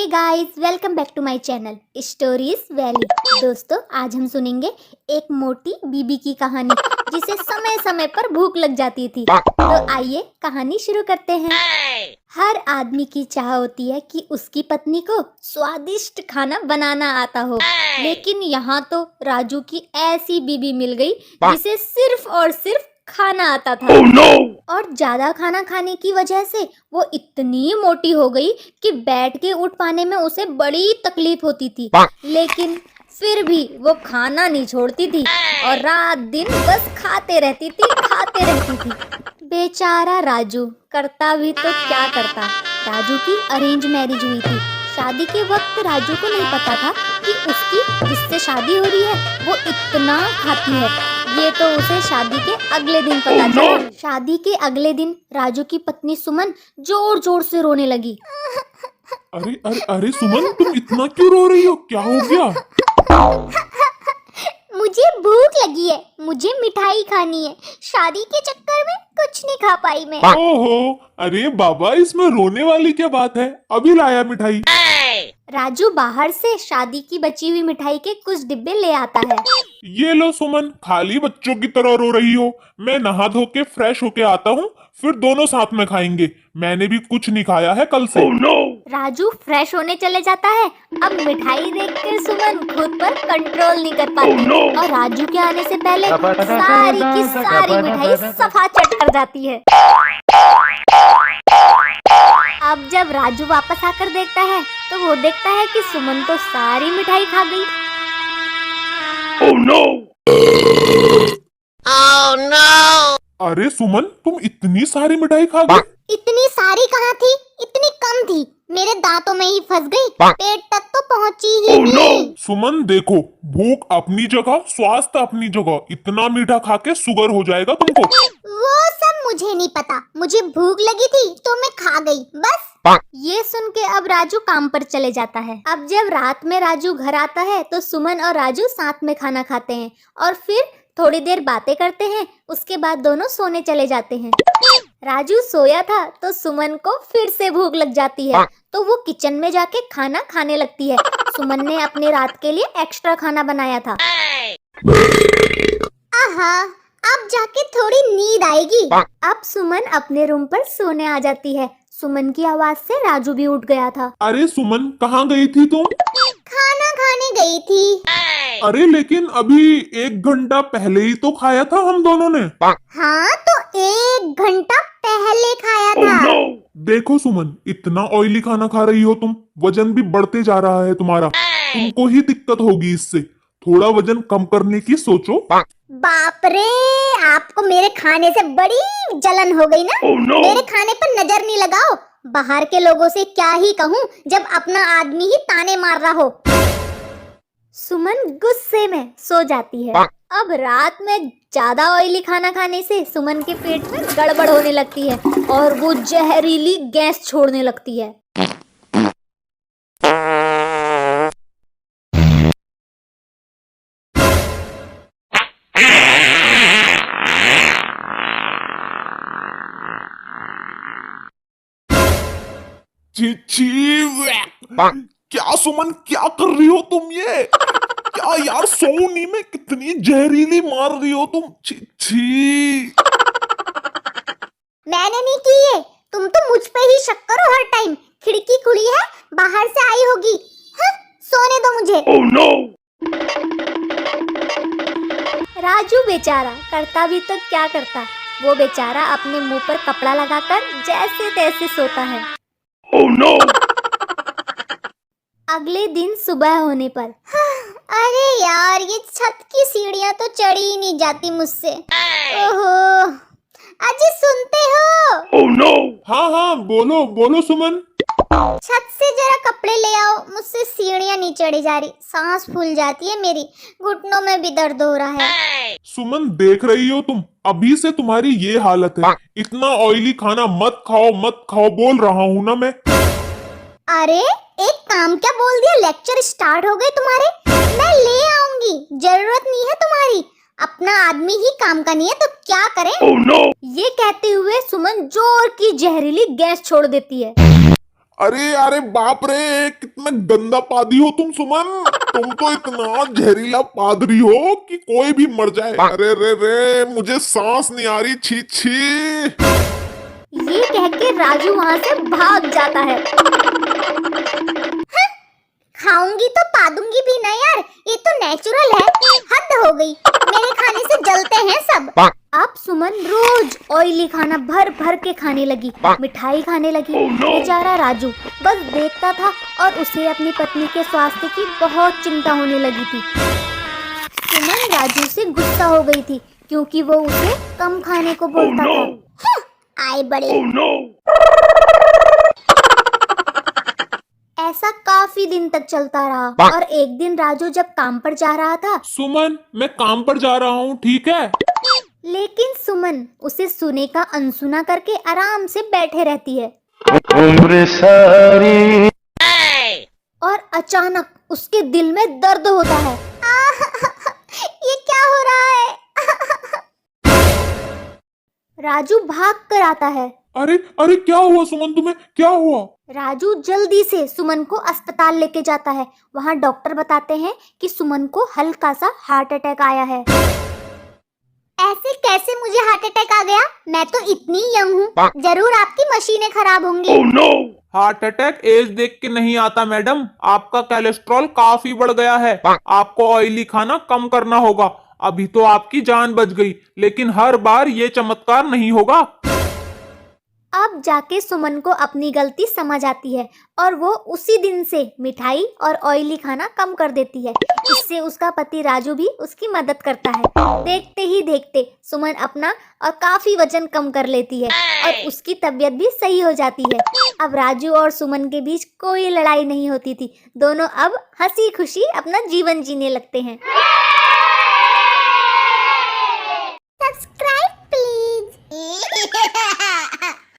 Guys, welcome back to my channel stories valley. दोस्तों, आज हम सुनेंगे एक मोटी बीबी की कहानी जिसे समय समय पर भूख लग जाती थी। तो आइए कहानी शुरू करते हैं। हर आदमी की चाह होती है कि उसकी पत्नी को स्वादिष्ट खाना बनाना आता हो, लेकिन यहाँ तो राजू की ऐसी बीबी मिल गई जिसे सिर्फ और सिर्फ खाना आता था। और ज्यादा खाना खाने की वजह से वो इतनी मोटी हो गई कि बैठ के उठ पाने में उसे बड़ी तकलीफ होती थी। लेकिन फिर भी वो खाना नहीं छोड़ती थी और रात दिन बस खाते रहती थी। बेचारा राजू करता भी तो क्या करता। राजू की अरेंज मैरिज हुई थी। शादी के वक्त राजू को नहीं पता था कि उसकी जिससे शादी हो रही है वो इतना खाती है। ये तो उसे शादी के अगले दिन पता चला। शादी के अगले दिन राजू की पत्नी सुमन जोर जोर से रोने लगी। अरे अरे अरे सुमन, तुम इतना क्यों रो रही हो? क्या हो गया? मुझे भूख लगी है, मुझे मिठाई खानी है। शादी के चक्कर में कुछ नहीं खा पाई मैं। ओहो, अरे बाबा, इसमें रोने वाली क्या बात है? अभी लाया मिठाई। राजू बाहर से शादी की बची हुई मिठाई के कुछ डिब्बे ले आता है। ये लो सुमन, खाली बच्चों की तरह रो रही हो। मैं नहा धो के फ्रेश होके आता हूँ, फिर दोनों साथ में खाएंगे। मैंने भी कुछ नहीं खाया है कल से। राजू फ्रेश होने चले जाता है। अब मिठाई देखकर सुमन खुद पर कंट्रोल नहीं कर पाती और राजू के आने से पहले सारी की सारी मिठाई सफा चट कर जाती है। अब जब राजू वापस आकर देखता है तो वो देखता है कि सुमन तो सारी मिठाई खा गई। अरे सुमन, तुम इतनी सारी मिठाई खा गई? इतनी सारी कहाँ थी, इतनी कम थी। मेरे दांतों में ही फंस गई, पेट तक तो पहुंची ही नहीं। सुमन देखो, भूख अपनी जगह, स्वास्थ्य अपनी जगह। इतना मीठा खा के शुगर हो जाएगा तुमको। वो सब मुझे नहीं पता, मुझे भूख लगी थी तो मैं खा गई बस। ये सुन के अब राजू काम पर चले जाता है। अब जब रात में राजू घर आता है तो सुमन और राजू साथ में खाना खाते हैं और फिर थोड़ी देर बातें करते हैं। उसके बाद दोनों सोने चले जाते हैं। राजू सोया था तो सुमन को फिर से भूख लग जाती है, तो वो किचन में जाके खाना खाने लगती है। सुमन ने अपने रात के लिए एक्स्ट्रा खाना बनाया था। आहा, अब जाके थोड़ी नींद आएगी। अब सुमन अपने रूम पर सोने आ जाती है। सुमन की आवाज से राजू भी उठ गया था। अरे सुमन, कहाँ गई थी तुम? खाना खाने गई थी। अरे लेकिन अभी 1 घंटा पहले ही तो खाया था हम दोनों ने। हाँ, तो 1 घंटा पहले खाया था। देखो सुमन, इतना ऑयली खाना खा रही हो तुम, वजन भी बढ़ते जा रहा है तुम्हारा। तुमको ही दिक्कत होगी इससे। थोड़ा वजन कम करने की सोचो। बाप रे, आपको मेरे खाने से बड़ी जलन हो गई ना? मेरे खाने पर नजर नहीं लगाओ। बाहर के लोगों से क्या ही कहूँ जब अपना आदमी ही ताने मार रहा हो। सुमन गुस्से में सो जाती है। अब रात में ज्यादा ऑयली खाना खाने से सुमन के पेट में गड़बड़ होने लगती है और वो जहरीली गैस छोड़ने लगती है। छी छी, क्या सुमन, क्या कर रही हो तुम? ये क्या यार, सोनी में कितनी जहरीली मार रही हो तुम। छी छी। मैंने नहीं की है, तुम तो मुझ पे ही शक करो हर टाइम। खिड़की खुली है, बाहर से आई होगी। हाँ, सोने दो मुझे। राजू बेचारा करता भी तो क्या करता। वो बेचारा अपने मुंह पर कपड़ा लगाकर जैसे तैसे सोता है। अगले दिन सुबह होने पर, अरे यार, ये छत की सीढ़ियाँ तो चढ़ी ही नहीं जाती मुझसे। ओहो, अजी सुनते हो? हाँ हाँ, बोलो बोलो सुमन। छत से जरा कपड़े ले आओ, मुझसे सीढ़ियाँ नहीं चढ़ी जा रही। सांस फूल जाती है मेरी, घुटनों में भी दर्द हो रहा है। सुमन, देख रही हो तुम, अभी से तुम्हारी ये हालत है। इतना ऑयली खाना मत खाओ मत खाओ, बोल रहा हूँ ना मैं। अरे एक काम क्या बोल दिया, लेक्चर स्टार्ट हो गए तुम्हारे। मैं ले आऊंगी, जरूरत नहीं है तुम्हारी। अपना आदमी ही काम का नहीं है तो क्या करें? ये कहते हुए सुमन जोर की जहरीली गैस छोड़ देती है। अरे अरे बाप रे, कितना गंदा पादी हो तुम सुमन। तुम तो इतना जहरीला पादरी हो कि कोई भी मर जाए। अरे रे रे, मुझे सांस नहीं आ रही, छी छी। ये कह के राजू वहाँ से भाग जाता है। खाऊंगी तो पादूंगी भी ना यार, ये तो नेचुरल है। हद हो गई, मेरे खाने से जलते हैं सब। अब सुमन रोज ऑयली खाना भर भर के खाने लगी, मिठाई खाने लगी। बेचारा राजू बस देखता था और उसे अपनी पत्नी के स्वास्थ्य की बहुत चिंता होने लगी थी। सुमन राजू से गुस्सा हो गई थी क्योंकि वो उसे कम खाने को बोलता था। आए बड़े। ऐसा काफी दिन तक चलता रहा और एक दिन राजू जब काम पर जा रहा था। सुमन, मैं काम पर जा रहा हूँ, ठीक है? लेकिन सुमन उसे सुने का अनसुना करके आराम से बैठे रहती है। उम्र सारी और अचानक उसके दिल में दर्द होता है। ये क्या हो रहा है? राजू भाग कर आता है। अरे अरे, क्या हुआ सुमन, तुम्हें क्या हुआ? राजू जल्दी से सुमन को अस्पताल लेके जाता है। वहाँ डॉक्टर बताते हैं कि सुमन को हल्का सा हार्ट अटैक आया है। ऐसे कैसे मुझे हार्ट अटैक आ गया? मैं तो इतनी यंग हूँ, जरूर आपकी मशीनें खराब होंगी। हार्ट अटैक एज देख के नहीं आता मैडम, आपका कोलेस्ट्रॉल काफी बढ़ गया है। आपको ऑयली खाना कम करना होगा। अभी तो आपकी जान बच गई, लेकिन हर बार ये चमत्कार नहीं होगा। अब जाके सुमन को अपनी गलती समझ आती है और वो उसी दिन से मिठाई और ऑयली खाना कम कर देती है। इससे उसका पति राजू भी उसकी मदद करता है। देखते ही देखते सुमन अपना और काफी वजन कम कर लेती है और उसकी तबीयत भी सही हो जाती है। अब राजू और सुमन के बीच कोई लड़ाई नहीं होती थी। दोनों अब हंसी खुशी अपना जीवन जीने लगते हैं। Subscribe please.